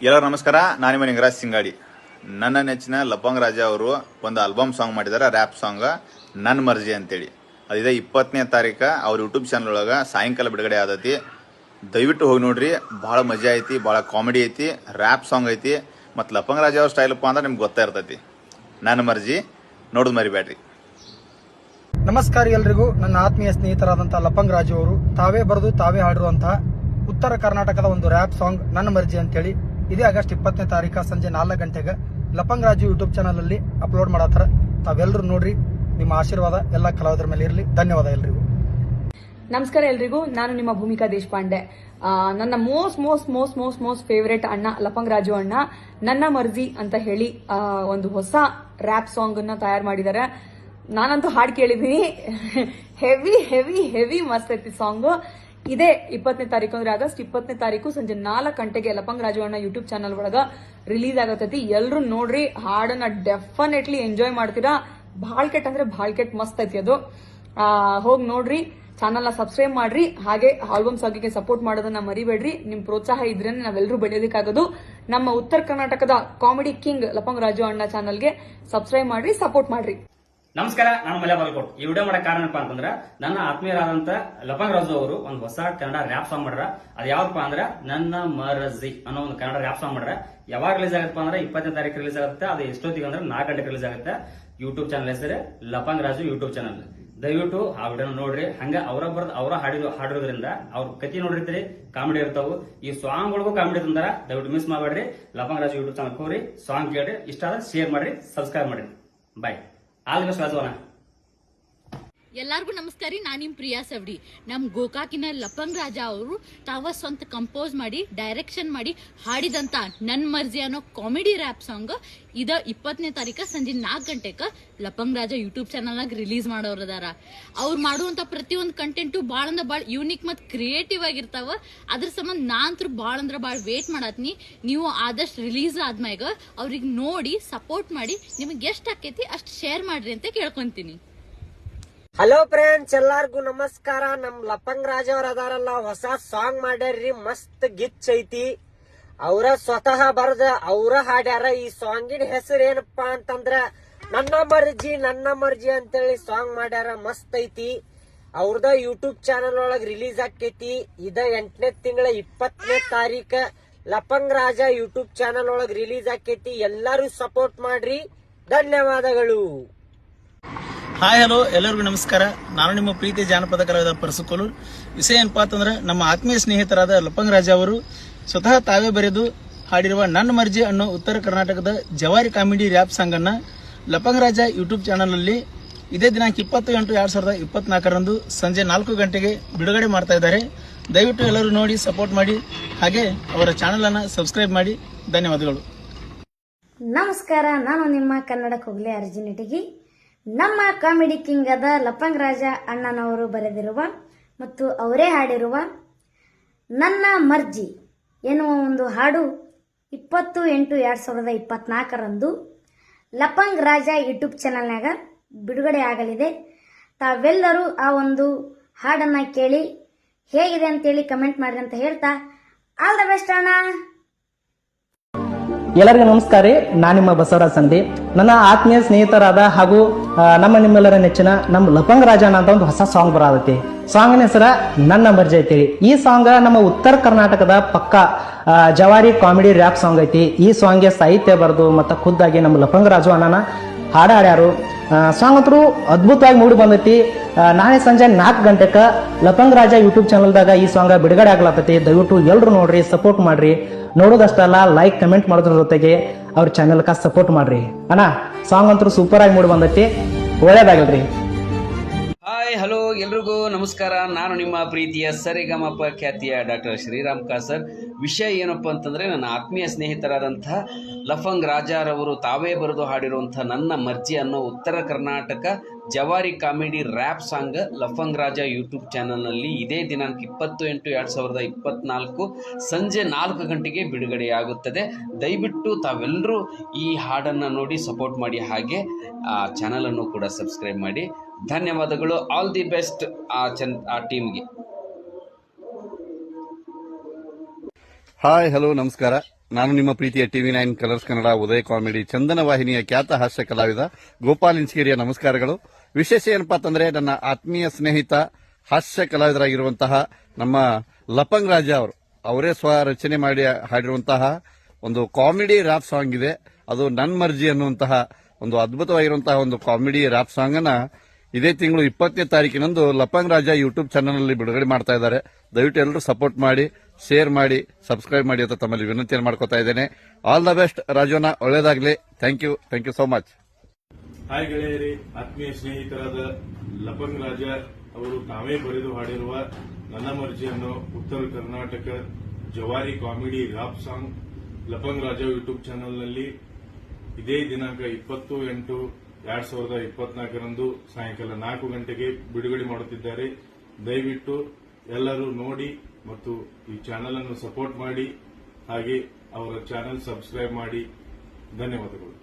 ಎಲ್ಲರಿಗೂ ನಮಸ್ಕಾರ. ನಾನು ನಿಮ್ಮ ನಿಂಗರಾಜ್ ಸಿಂಗಾಡಿ. ನನ್ನ ನೆಚ್ಚಿನ ಲಪಂಗ್ ರಾಜ ಅವರು ಒಂದು ಆಲ್ಬಮ್ ಸಾಂಗ್ ಮಾಡಿದ್ದಾರೆ, ರ್ಯಾಪ್ ಸಾಂಗ್ ನನ್ನ ಮರ್ಜಿ ಅಂತೇಳಿ. ಅದಿದೆ 20ನೇ ತಾರೀಕು ಅವ್ರ ಯೂಟ್ಯೂಬ್ ಚಾನಲ್ ಒಳಗೆ ಸಾಯಂಕಾಲ ಬಿಡುಗಡೆ ಆದೈತಿ. ದಯವಿಟ್ಟು ಹೋಗಿ ನೋಡ್ರಿ. ಭಾಳ ಮಜಾ ಐತಿ, ಭಾಳ ಕಾಮಿಡಿ ಐತಿ, ರ್ಯಾಪ್ ಸಾಂಗ್ ಐತಿ. ಮತ್ತು ಲಪಂಗ್ ರಾಜ ಅವ್ರ ಸ್ಟೈಲಪ್ಪ ಅಂದ್ರೆ ನಿಮ್ಗೆ ಗೊತ್ತಾ ಇರ್ತೈತಿ. ನನ್ನ ಮರ್ಜಿ ನೋಡೋದು ಮರಿಬೇಡ್ರಿ. ನಮಸ್ಕಾರ ಎಲ್ರಿಗೂ. ನನ್ನ ಆತ್ಮೀಯ ಸ್ನೇಹಿತರಾದಂತಹ ಲಪಂಗ್ ರಾಜು ಅವರು ತಾವೇ ಬರೆದು ತಾವೇ ಹಾಡಿರುವಂತಹ ಉತ್ತರ ಕರ್ನಾಟಕದ ಒಂದು ರ್ಯಾಪ್ ಸಾಂಗ್ ನನ್ನ ಮರ್ಜಿ ಅಂತೇಳಿ ಇದೇ ಆಗಸ್ಟ್ 20ನೇ ತಾರೀಕು ಸಂಜೆ 4 ಗಂಟೆಗೆ ಲಪಂಗ್ ರಾಜು ಯೂಟ್ಯೂಬ್ ಚಾನಲ್ ಅಲ್ಲಿ ಅಪ್ಲೋಡ್ ಮಾಡತ್ತಾರ. ತಾವೆಲ್ಲರೂ ನೋಡ್ರಿ. ನಿಮ್ಮ ಆಶೀರ್ವಾದ ಎಲ್ಲ ಕಲಾವಿದರ ಮೇಲೆ ಇರಲಿ. ಧನ್ಯವಾದ ಎಲ್ರಿಗೂ. ನಮಸ್ಕಾರ ಎಲ್ರಿಗೂ. ನಾನು ನಿಮ್ಮ ಭೂಮಿಕಾ ದೇಶಪಾಂಡೆ. ನನ್ನ ಮೋಸ್ಟ್ ಫೇವರೇಟ್ ಅಣ್ಣ ಲಪಂಗ್ ರಾಜು ಅಣ್ಣ ನನ್ನ ಮರ್ಜಿ ಅಂತ ಹೇಳಿ ಒಂದು ಹೊಸ ರ್ಯಾಪ್ ಸಾಂಗ್ ಅನ್ನ ತಯಾರು ಮಾಡಿದ್ದಾರೆ. ನಾನಂತೂ ಹಾಡು ಕೇಳಿದೀನಿ. ಹೆವಿ ಮಸ್ತ್ ಐತಿ ಸಾಂಗ್. ಇದೇ 20ನೇ ತಾರೀಕು ಅಂದ್ರೆ ಆಗಸ್ಟ್ 20ನೇ ತಾರೀಕು ಸಂಜೆ 4 ಗಂಟೆಗೆ ಲಪಂಗ್ ರಾಜು ಅಣ್ಣ ಯೂಟ್ಯೂಬ್ ಚಾನಲ್ ಒಳಗ ರಿಲೀಸ್ ಆಗತೈತಿ. ಎಲ್ರು ನೋಡ್ರಿ. ಹಾಡನ್ನ ಡೆಫಿನೆಟ್ಲಿ ಎಂಜಾಯ್ ಮಾಡ್ತೀರಾ. ಭಾಳ್ ಕೆಟ್ ಮಸ್ತ್ ಐತಿ ಅದು. ಹೋಗಿ ನೋಡ್ರಿ. ಚಾನಲ್ ನ ಸಬ್ಸ್ಕ್ರೈಬ್ ಮಾಡ್ರಿ. ಹಾಗೆ ಆಲ್ಬಮ್ ಸಾಂಗಿಗೆ ಸಪೋರ್ಟ್ ಮಾಡೋದನ್ನ ಮರಿಬೇಡ್ರಿ. ನಿಮ್ ಪ್ರೋತ್ಸಾಹ ಇದ್ರೆ ನಾವೆಲ್ಲರೂ ಬೆಳೆಯೋದಕ್ಕಾಗೋದು. ನಮ್ಮ ಉತ್ತರ ಕರ್ನಾಟಕದ ಕಾಮಿಡಿ ಕಿಂಗ್ ಲಪಂಗ್ ರಾಜು ಅಣ್ಣ ಚಾನಲ್ಗೆ ಸಬ್ಸ್ಕ್ರೈಬ್ ಮಾಡ್ರಿ, ಸಪೋರ್ಟ್ ಮಾಡ್ರಿ. ನಮಸ್ಕಾರ, ನಾನು ಮಲ್ಯ ಬಾಲ್ಕೋಟ್. ಈ ವಿಡಿಯೋ ಮಾಡೋ ಕಾರಣ ಏನಪ್ಪಾ ಅಂತಂದ್ರ ನನ್ನ ಆತ್ಮೀಯರಾದಂತ ಲಪಂಗ್ ರಾಜು ಅವರು ಒಂದು ಹೊಸ ಕನ್ನಡ ರ್ಯಾಪ್ ಸಾಂಗ್ ಮಾಡ್ರ. ಅದು ಯಾವಪ್ಪ ಅಂದ್ರ ನನ್ನ ಮರಜಿ ಅನ್ನೋ ಒಂದು ಕನ್ನಡ ರ್ಯಾಪ್ ಸಾಂಗ್ ಮಾಡ್ರ. ಯಾವಾಗ ರಿಲೀಸ್ ಆಗತ್ತಪ್ಪ ಅಂದ್ರೆ 20ನೇ ತಾರೀಕು ರಿಲೀಸ್ ಆಗುತ್ತೆ. ಅದು ಎಷ್ಟೊತ್ತಿಗೆ ಅಂದ್ರೆ 4 ಗಂಟೆಗೆ ರಿಲೀಸ್ ಆಗುತ್ತೆ. ಯೂಟ್ಯೂಬ್ ಚಾನಲ್ ಹೆಸರು ಲಪಂಗ್ ರಾಜು ಯೂಟ್ಯೂಬ್ ಚಾನಲ್. ದಯವಿಟ್ಟು ಆ ವಿಡಿಯೋ ನೋಡ್ರಿ. ಹಂಗ ಅವರ ಹಾಡಿರೋದ್ರಿಂದ ಅವ್ರ ಕತಿ ನೋಡಿರ್ತೀರಿ, ಕಾಮಿಡಿ ಇರ್ತಾವು. ಈ ಸಾಂಗ್ ಒಳಗೂ ಕಾಮಿಡಿ ತಂದಾರ. ದಯವಿಟ್ಟು ಮಿಸ್ ಮಾಡಬೇಡ್ರಿ. ಲಪಂಗ್ ರಾಜು ಯೂಟ್ಯೂಬ್ ಚಾನಲ್ ಹೋಗ್ರಿ, ಸಾಂಗ್ ಕೇಳ್ರಿ. ಇಷ್ಟ ಆದ್ರೆ ಶೇರ್ ಮಾಡ್ರಿ, ಸಬ್ಸ್ಕ್ರೈಬ್ ಮಾಡ್ರಿ. ಬಾಯ್. ಆಲ್ ದಿ ಬೆಸ್ಟ್ ರಾಜುವನ. ಎಲ್ಲಾರ್ಗೂ ನಮಸ್ಕಾರ. ನಾನು ನಿಮ್ ಪ್ರಿಯಾ ಸವಡಿ. ನಮ್ ಗೋಕಾಕಿನ ಲಪಂಗ್ ರಾಜ ಅವರು ತಾವ ಸ್ವಂತ ಕಂಪೋಸ್ ಮಾಡಿ ಡೈರೆಕ್ಷನ್ ಮಾಡಿ ಹಾಡಿದಂತ ನನ್ ಮರ್ಜಿ ಅನ್ನೋ ಕಾಮಿಡಿ ರ್ಯಾಪ್ ಸಾಂಗ್ ಇದ 20ನೇ ತಾರೀಕು ಸಂಜೆ 4 ಗಂಟೆಗೆ ಲಪಂಗ್ ರಾಜ ಯೂಟ್ಯೂಬ್ ಚಾನಲ್ ನಾಗ ರಿಲೀಸ್ ಮಾಡೋರದಾರ. ಅವ್ರು ಮಾಡುವಂತ ಪ್ರತಿಯೊಂದು ಕಂಟೆಂಟು ಬಾಳ ಯೂನಿಕ್ ಮತ್ ಕ್ರಿಯೇಟಿವ್ ಆಗಿರ್ತಾವ. ಅದ್ರ ಸಂಬಂಧ ನಾನಂತೂ ಬಾಳ ವೇಟ್ ಮಾಡತ್ನಿ. ನೀವು ಆದಷ್ಟು ರಿಲೀಸ್ ಆದ್ಮ್ಯಾಗ ಅವ್ರಿಗೆ ನೋಡಿ ಸಪೋರ್ಟ್ ಮಾಡಿ, ನಿಮಗೆ ಎಷ್ಟ್ ಆಕೈತಿ ಅಷ್ಟ್ ಶೇರ್ ಮಾಡ್ರಿ ಅಂತ ಕೇಳ್ಕೊಂತೀನಿ. ಹಲೋ ಫ್ರೆಂಡ್ಸ್, ಎಲ್ಲಾರ್ಗು ನಮಸ್ಕಾರ. ನಮ್ ಲಪಂಗ್ ರಾಜ್ ಅವ್ರ ಅದಾರಲ್ಲ, ಹೊಸ ಸಾಂಗ್ ಮಾಡ್ಯಾರ್ರಿ. ಮಸ್ತ್ ಗಿಚ್ ಐತಿ. ಅವ್ರ ಸ್ವತಃ ಬರೆದ ಅವ್ರ ಹಾಡ್ಯಾರ. ಈ ಸಾಂಗಿನ ಹೆಸರು ಏನಪ್ಪಾ ಅಂತಂದ್ರ ನನ್ನ ಮರ್ಜಿ ಅಂತೇಳಿ ಸಾಂಗ್ ಮಾಡ್ಯಾರ. ಮಸ್ತ್ ಐತಿ. ಅವ್ರದ ಯೂಟ್ಯೂಬ್ ಚಾನಲ್ ಒಳಗ್ ರಿಲೀಸ್ ಆಕೈತಿ. ಇದ 8ನೇ ತಿಂಗಳ 20ನೇ ತಾರೀಕ ಲಪಂಗ್ ರಾಜ ಯೂಟ್ಯೂಬ್ ಚಾನಲ್ ಒಳಗ್ ರಿಲೀಸ್ ಆಕೈತಿ. ಎಲ್ಲಾರು ಸಪೋರ್ಟ್ ಮಾಡ್ರಿ. ಧನ್ಯವಾದಗಳು. ಹಾಯ್ ಹಲೋ, ಎಲ್ಲರಿಗೂ ನಮಸ್ಕಾರ. ನಾನು ನಿಮ್ಮ ಪ್ರೀತಿ ಜಾನಪದ ಕಲಾವಿದ ಪರಸುಕೋಲು. ವಿಷಯ ಏನಪ್ಪಾ ಅಂತಂದ್ರೆ, ನಮ್ಮ ಆತ್ಮೀಯ ಸ್ನೇಹಿತರಾದ ಲಪಂಗ್ ರಾಜ ಅವರು ಸ್ವತಃ ತಾವೇ ಬರೆದು ಹಾಡಿರುವ ನನ್ನ ಮರ್ಜಿ ಅನ್ನೋ ಉತ್ತರ ಕರ್ನಾಟಕದ ಜವಾರಿ ಕಾಮಿಡಿ ರ್ಯಾಪ್ ಸಾಂಗ್ ಅನ್ನ ಲಪಂಗ್ ರಾಜ ಯೂಟ್ಯೂಬ್ ಚಾನಲ್ ಅಲ್ಲಿ ಇದೇ ದಿನಾಂಕ 20/8/2024 ಸಂಜೆ 4 ಗಂಟೆಗೆ ಬಿಡುಗಡೆ ಮಾಡ್ತಾ ಇದ್ದಾರೆ. ದಯವಿಟ್ಟು ಎಲ್ಲರೂ ನೋಡಿ ಸಪೋರ್ಟ್ ಮಾಡಿ. ಹಾಗೆ ಅವರ ಚಾನಲ್ ಅನ್ನ ಸಬ್ಸ್ಕ್ರೈಬ್ ಮಾಡಿ. ಧನ್ಯವಾದಗಳು. ನಮಸ್ಕಾರ. ನಾನು ನಿಮ್ಮ ಕನ್ನಡ ಕೊಗ್ಲೆ ಅರ್ಜಿನಿಟಿಗಿ. ನಮ್ಮ ಕಾಮಿಡಿ ಕಿಂಗ್ ಆದ ಲಪಂಗ್ ರಾಜ ಅಣ್ಣನವರು ಬರೆದಿರುವ ಮತ್ತು ಅವರೇ ಹಾಡಿರುವ ನನ್ನ ಮರ್ಜಿ ಎನ್ನುವ ಒಂದು ಹಾಡು 20/8/2024 ಲಪಂಗ್ ರಾಜ ಯೂಟ್ಯೂಬ್ ಚಾನಲ್ನಾಗ ಬಿಡುಗಡೆ ಆಗಲಿದೆ. ತಾವೆಲ್ಲರೂ ಆ ಒಂದು ಹಾಡನ್ನ ಕೇಳಿ ಹೇಗಿದೆ ಅಂತೇಳಿ ಕಮೆಂಟ್ ಮಾಡ್ರಿ ಅಂತ ಹೇಳ್ತಾ ಆಲ್ ದ ಬೆಸ್ಟ್ ಅಣ್ಣ. ಎಲ್ಲರಿಗೂ ನಮಸ್ಕಾರ ರೀ. ನಾನು ನಿಮ್ಮ ಬಸವರಾಜ್ ಸಂಧಿ. ನನ್ನ ಆತ್ಮೀಯ ಸ್ನೇಹಿತರಾದ ಹಾಗೂ ನಿಮ್ಮೆಲ್ಲರ ನೆಚ್ಚಿನ ನಮ್ಮ ಲಪಂಗ್ ರಾಜಣ್ಣ ಅಂತ ಒಂದು ಹೊಸ ಸಾಂಗ್ ಬರತೈತಿ. ಸಾಂಗಿನ ಹೆಸರ ನನ್ನ ಮರ್ಜಿ ಐತಿ. ಈ ಸಾಂಗ್ ನಮ್ಮ ಉತ್ತರ ಕರ್ನಾಟಕದ ಪಕ್ಕ ಜವಾರಿ ಕಾಮಿಡಿ ರ್ಯಾಪ್ ಸಾಂಗ್ ಐತಿ. ಈ ಸಾಂಗ್ಗೆ ಸಾಹಿತ್ಯ ಬರೆದು ಮತ್ತು ಖುದ್ದಾಗಿ ನಮ್ಮ ಲಪಂಗ್ ರಾಜು ಅಣ್ಣನ ಹಾಡ್ಯಾರು. ಸಾಂಗ್ ಅಂತೂ ಅದ್ಭುತವಾಗಿ ಮೂಡಿ ಬಂದೈತಿ. ನಾಳೆ ಸಂಜೆ 4 ಗಂಟೆಗೆ ಲಪಂಗ್ ರಾಜ ಯೂಟ್ಯೂಬ್ ಚಾನಲ್ದಾಗ ಈ ಸಾಂಗ್ ಬಿಡುಗಡೆ ಆಗ್ಲತ್ತೈತಿ. ದಯವಿಟ್ಟು ಎಲ್ಲರೂ ನೋಡ್ರಿ, ಸಪೋರ್ಟ್ ಮಾಡ್ರಿ. ನೋಡೋದಷ್ಟಲ್ಲ, ಲೈಕ್ ಕಮೆಂಟ್ ಮಾಡೋದ್ರ ಜೊತೆಗೆ ಅವ್ರ ಚಾನಲ್ಕ ಸಪೋರ್ಟ್ ಮಾಡ್ರಿ. ಅಣ್ಣ, ಸಾಂಗ್ ಅಂತೂ ಸೂಪರ್ ಆಗಿ ಮೂಡಿ ಬಂದೈತಿ. ಒಳ್ಳೇದಾಗಲ್ರಿ. ಹಾಯ್ ಹಲೋ, ಎಲ್ರಿಗೂ ನಮಸ್ಕಾರ. ನಾನು ನಿಮ್ಮ ಪ್ರೀತಿಯ ಸರಿಗಮಪ ಖ್ಯಾತಿಯ ಡಾಕ್ಟರ್ ಶ್ರೀರಾಮ್ ಕಾಸರ್. ವಿಷಯ ಏನಪ್ಪ ಅಂತಂದರೆ, ನನ್ನ ಆತ್ಮೀಯ ಸ್ನೇಹಿತರಾದಂತಹ ಲಫಂಗ್ ರಾಜಾರವರು ತಾವೇ ಬರೆದು ಹಾಡಿರುವಂಥ ನನ್ನ ಮರ್ಜಿ ಅನ್ನೋ ಉತ್ತರ ಕರ್ನಾಟಕ ಜವಾರಿ ಕಾಮಿಡಿ ರ್ಯಾಪ್ ಸಾಂಗ್ ಲಫಂಗ್ ರಾಜ ಯೂಟ್ಯೂಬ್ ಚಾನಲ್ನಲ್ಲಿ ಇದೇ ದಿನಾಂಕ 20/8/2024 ಸಂಜೆ 4 ಗಂಟೆಗೆ ಬಿಡುಗಡೆಯಾಗುತ್ತದೆ. ದಯವಿಟ್ಟು ತಾವೆಲ್ಲರೂ ಈ ಹಾಡನ್ನು ನೋಡಿ ಸಪೋರ್ಟ್ ಮಾಡಿ. ಹಾಗೆ ಆ ಚಾನಲನ್ನು ಕೂಡ ಸಬ್ಸ್ಕ್ರೈಬ್ ಮಾಡಿ. ಧನ್ಯವಾದಗಳು. ಆಲ್ ದಿ ಬೆಸ್ಟ್ ಆ ಟೀಮ್ಗೆ. ಹಾಯ್ ಹಲೋ ನಮಸ್ಕಾರ. ನಾನು ನಿಮ್ಮ ಪ್ರೀತಿಯ TV9 ಕಲರ್ಸ್ ಕನ್ನಡ ಉದಯ ಕಾಮಿಡಿ ಚಂದನ ವಾಹಿನಿಯ ಖ್ಯಾತ ಹಾಸ್ಯ ಕಲಾವಿದ ಗೋಪಾಲ್ ಇಂಚಗಿರಿಯ ನಮಸ್ಕಾರಗಳು. ವಿಶೇಷ ಏನಪ್ಪಾ ಅಂತಂದ್ರೆ ನನ್ನ ಆತ್ಮೀಯ ಸ್ನೇಹಿತ ಹಾಸ್ಯ ಕಲಾವಿದರಾಗಿರುವಂತಹ ನಮ್ಮ ಲಪಂಗ್ ರಾಜ ಅವರೇ ಸ್ವರಚನೆ ಮಾಡಿ ಹಾಡಿರುವಂತಹ ಒಂದು ಕಾಮಿಡಿ ರ್ಯಾಪ್ ಸಾಂಗ್ ಇದೆ. ಅದು ನನ್ ಮರ್ಜಿ ಅನ್ನುವಂತಹ ಒಂದು ಅದ್ಭುತವಾಗಿರುವಂತಹ ಒಂದು ಕಾಮಿಡಿ ರ್ಯಾಪ್ ಸಾಂಗ್ ಅನ್ನ ಇದೇ ತಿಂಗಳು 20ನೇ ತಾರೀಕಿನಂದು ಲಪಂಗ್ ರಾಜ ಯೂಟ್ಯೂಬ್ ಚಾನಲ್ ನಲ್ಲಿ ಬಿಡುಗಡೆ ಮಾಡ್ತಾ ಇದ್ದಾರೆ. ದಯವಿಟ್ಟು ಎಲ್ಲರೂ ಸಪೋರ್ಟ್ ಮಾಡಿ, ಶೇರ್ ಮಾಡಿ, ಸಬ್ಸ್ಕ್ರೈಬ್ ಮಾಡಿ ಅಂತ ತಮ್ಮಲ್ಲಿ ವಿನಂತಿಯನ್ನು ಮಾಡ್ಕೊತಾ ಇದ್ದೇನೆ. ಆಲ್ ದ ಬೆಸ್ಟ್ ರಾಜೋನ, ಒಳ್ಳೇದಾಗ್ಲಿ. Thank you so much. Hi ಗೆಳೆಯರಿ, ಆತ್ಮೀಯ ಸ್ನೇಹಿತರಾದ ಲಪಂಗ್ ರಾಜ ಅವರು ತಾವೇ ಬರೆದು ಹಾಡಿರುವ ನನ್ನ ಮರ್ಜಿ ಅನ್ನೋ ಉತ್ತರ ಕರ್ನಾಟಕ ಜವಾರಿ ಕಾಮಿಡಿ ರಾಪ್ ಸಾಂಗ್ ಲಪಂಗ್ ರಾಜ ಯೂಟ್ಯೂಬ್ ಚಾನೆಲ್ನಲ್ಲಿ ಇದೇ ದಿನಾಂಕ 20/8/2024 ಸಾಯಂಕಾಲ 4 ಗಂಟೆಗೆ ಬಿಡುಗಡೆ ಮಾಡುತ್ತಿದ್ದಾರೆ. ದಯವಿಟ್ಟು ಎಲ್ಲರೂ ನೋಡಿ ಮತ್ತು ಈ ಚಾನೆಲ್ ಅನ್ನು ಸಪೋರ್ಟ್ ಮಾಡಿ, ಹಾಗೆ ಅವರ ಚಾನೆಲ್ ಸಬ್ಸ್ಕ್ರೈಬ್ ಮಾಡಿ. ಧನ್ಯವಾದಗಳು.